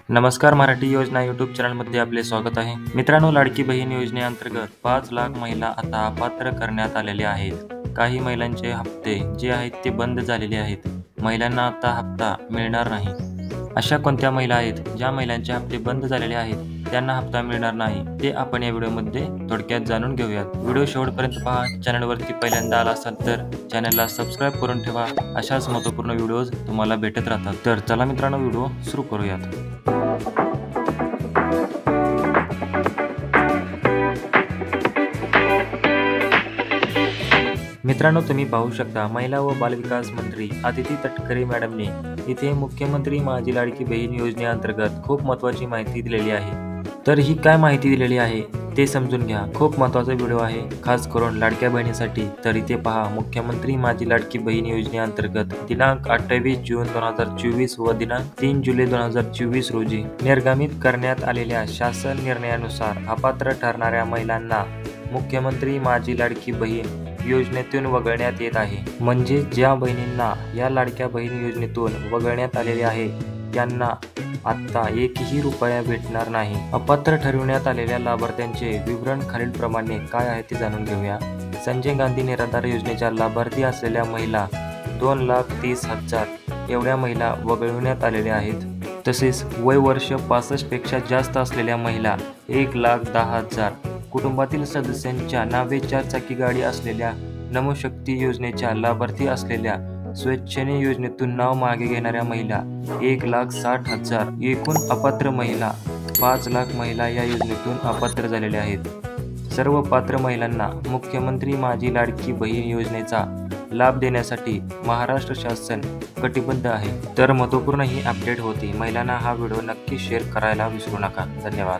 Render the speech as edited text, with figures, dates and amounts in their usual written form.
नमस्कार मराठी योजना यूट्यूब चॅनलमध्ये आपले स्वागत आहे. मित्रांनो, लाडकी बहीण योजनेअंतर्गत 5 लाख महिला आता अपात्र करण्यात आलेले आहेत. काही महिलांचे हप्ते जे आहेत ते बंद झालेले आहेत. महिलांना आता हप्ता मिळणार नाही. अशा कोणत्या महिला आहेत ज्या महिलांचे हप्ते बंद झालेले आहेत, त्यांना हप्ता मिळणार नाही, ते आपण या व्हिडिओमध्ये थोडक्यात जाणून घेऊयात. व्हिडिओ शेवटपर्यंत पहा. चॅनलवरती पहिल्यांदा आला असाल तर चॅनलला सबस्क्राईब करून ठेवा. अशाच महत्त्वपूर्ण व्हिडिओज तुम्हाला भेटत राहतात. तर चला मित्रांनो, व्हिडिओ सुरू करूयात. मित्रांनो, तुम्ही पाहू शकता महिला व बालविकास मंत्री अदिती तटकरे मॅडमने इथे मुख्यमंत्री माझी लाडकी बहीण योजनेअंतर्गत खूप महत्त्वाची माहिती दिलेली आहे. तर ही काय माहिती दिलेली आहे ते समजून घ्या. खूप महत्त्वाचा व्हिडिओ आहे, खास करून लाडक्या बहिणीसाठी. तर इथे पहा, मुख्यमंत्री माझी लाडकी बहीण योजनेअंतर्गत दिनांक 28 जून 2024 व दिनांक 3 जुलै 2024 रोजी निर्गमित करण्यात आलेल्या शासन निर्णयानुसार अपात्र ठरणाऱ्या महिलांना मुख्यमंत्री माझी लाडकी बहीण योजनेतून वगळण्यात येत आहे. म्हणजे ज्या बहिणींना या लाडक्या बहीण योजनेतून वगळण्यात आलेले आहे त्यांना आता एकही रुपया भेटणार नाही. अपात्र ठरविण्यात आलेल्या लाभार्थ्यांचे विवरण खालीलप्रमाणे काय आहे ते जाणून घेऊया. संजय गांधी निराधार योजनेच्या लाभार्थी असलेल्या महिला 2,30,000 एवढ्या महिला वगळविण्यात आलेल्या आहेत. तसेच वय वर्ष 65 पेक्षा जास्त असलेल्या महिला 1,10,000, कुटुंबातील सदस्यांच्या नावे 4 चाकी गाडी असलेल्या, नमोशक्ती योजनेच्या लाभार्थी असलेल्या, स्वेच्छेने योजनेतून नाव मागे घेणाऱ्या महिला 1,60,000, एकूण अपात्र महिला 5 लाख महिला या योजनेतून अपात्र झालेल्या आहेत. सर्व पात्र महिलांना मुख्यमंत्री माझी लाडकी बहीण योजनेचा लाभ देण्यासाठी महाराष्ट्र शासन कटिबद्ध आहे. तर महत्त्वपूर्ण ही अपडेट होती. महिलांना हा व्हिडिओ नक्की शेअर करायला विसरू नका. धन्यवाद.